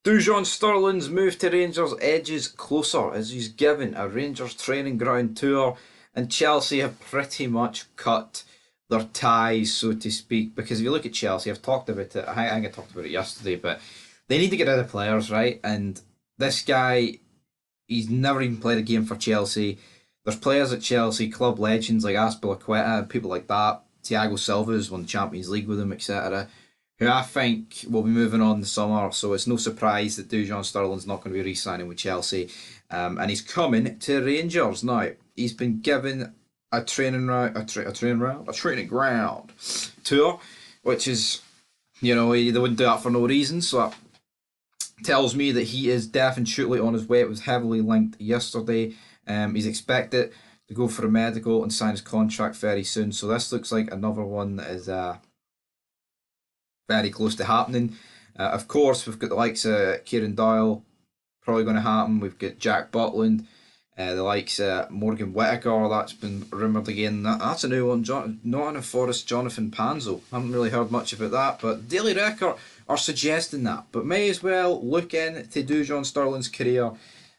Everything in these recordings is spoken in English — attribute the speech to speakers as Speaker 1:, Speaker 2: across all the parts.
Speaker 1: Dujon Sterling's move to Rangers edges closer as he's given a Rangers training ground tour, and Chelsea have pretty much cut their ties, so to speak. Because if you look at Chelsea, I've talked about it. I think I talked about it yesterday, but they need to get rid of players, right? And this guy, he's never even played a game for Chelsea. There's players at Chelsea, club legends like Aspilicueta, people like that. Thiago Silva's won the Champions League with them, etc. Who I think will be moving on this summer. So it's no surprise that Dujon Sterling's not going to be re-signing with Chelsea, and he's coming to Rangers now. He's been given a training ground tour, which is, they wouldn't do that for no reason. So that tells me that he is definitely on his way. It was heavily linked yesterday. He's expected to go for a medical and sign his contract very soon. So this looks like another one that is very close to happening. Of course, we've got the likes of Kieran Doyle probably going to happen. We've got Jack Butland, the likes of Morgan Whittaker. That's been rumoured again. That's a new one. Nottingham Forest Jonathan Panzo. Haven't really heard much about that, but Daily Record are suggesting that. But may as well look into Dujon Sterling's career.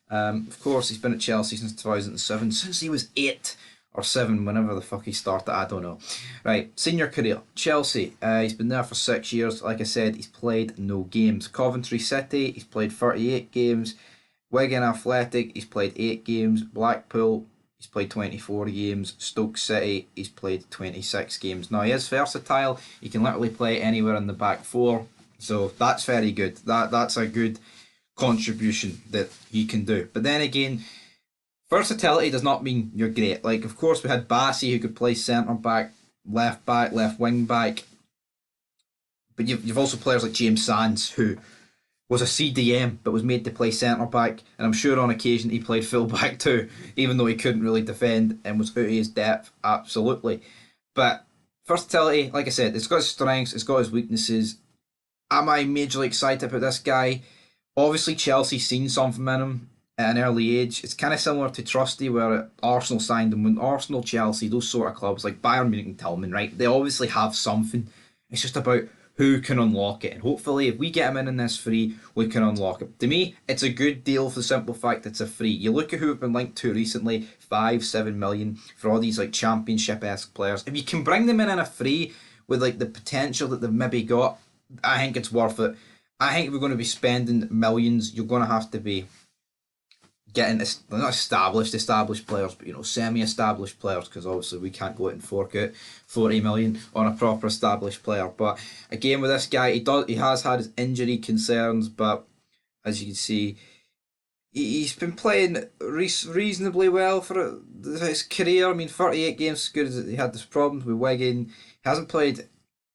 Speaker 1: Of course, he's been at Chelsea since 2007, since he was 8 or 7, whenever the fuck he started, I don't know. Right, senior career, Chelsea. He's been there for 6 years. Like I said, he's played no games. Coventry City, he's played 38 games. Wigan Athletic, he's played 8 games. Blackpool, he's played 24 games. Stoke City, he's played 26 games. Now, he is versatile. He can literally play anywhere in the back four. So that's very good. That's a good contribution that he can do. But then again, versatility does not mean you're great. Like, of course, we had Bassey who could play centre back, left wing back. But you've also players like James Sands who was a CDM but was made to play centre back, and I'm sure on occasion he played full back too, even though he couldn't really defend and was out of his depth. Absolutely. But versatility, like I said, it's got his strengths, it's got his weaknesses. Am I majorly excited about this guy? Obviously, Chelsea's seen something in him at an early age. It's kind of similar to Trusty, where Arsenal signed him. When Arsenal, Chelsea, those sort of clubs like Bayern Munich and Tillman, right? They obviously have something. It's just about who can unlock it. And hopefully, if we get him in this free, we can unlock it. To me, it's a good deal for the simple fact it's a free. You look at who have been linked to recently, 5-7 million for all these like championship-esque players. If you can bring them in a free with like the potential that they've maybe got, I think it's worth it. I think if we're going to be spending millions, you're going to have to be getting not established players, but semi-established players, because obviously we can't go out and fork out 40 million on a proper established player. But again, with this guy, he has had his injury concerns, but as you can see, he's been playing reasonably well for his career. I mean, 38 games is good as he had this problems with Wigan. He hasn't played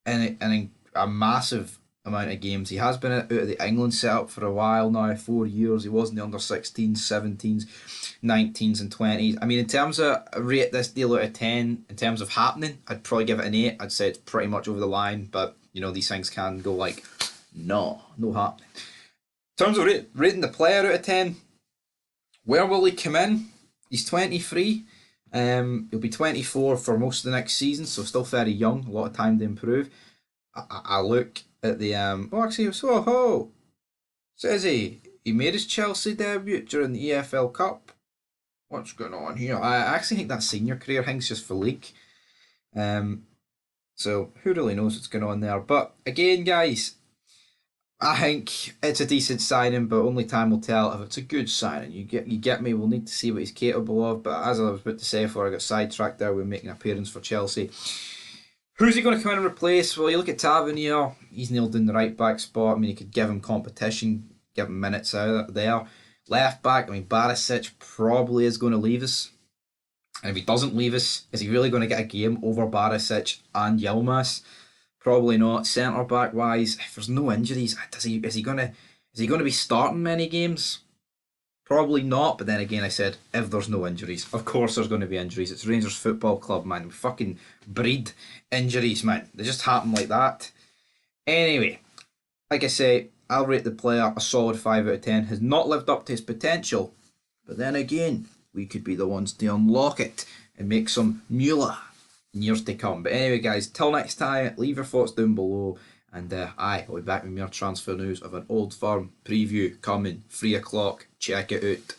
Speaker 1: in a massive amount of games. He has been out of the England setup for a while now, 4 years. He was in the under 16s, 17s, 19s, and 20s. I mean, in terms of rate this deal out of 10, in terms of happening, I'd probably give it an 8. I'd say it's pretty much over the line, but these things can go like, no happening. In terms of rating the player out of 10, where will he come in? He's 23. He'll be 24 for most of the next season, so still very young, a lot of time to improve. I look at the actually, says he made his Chelsea debut during the EFL Cup. What's going on here? I actually think that senior career thing's just for league. So who really knows what's going on there? But again, guys, I think it's a decent signing, but only time will tell if it's a good signing. You get me. We'll need to see what he's capable of. But as I was about to say before I got sidetracked there, we're making an appearance for Chelsea. Who's he going to come in and replace? Well, you look at Tavernier, he's nailed in the right back spot. I mean, you could give him competition, give him minutes out there. Left back, I mean, Barisic probably is going to leave us. And if he doesn't leave us, is he really going to get a game over Barisic and Yilmaz? Probably not. Centre back wise, if there's no injuries, is he going to be starting many games? Probably not, but then again, I said, if there's no injuries. Of course there's going to be injuries. It's Rangers Football Club, man. We fucking breed injuries, man. They just happen like that. Anyway, like I say, I'll rate the player a solid 5 out of 10. Has not lived up to his potential, but then again, we could be the ones to unlock it and make some Mueller in years to come. But anyway, guys, till next time, leave your thoughts down below. And I'll be back with more transfer news of an Old Firm preview coming 3 o'clock. Check it out.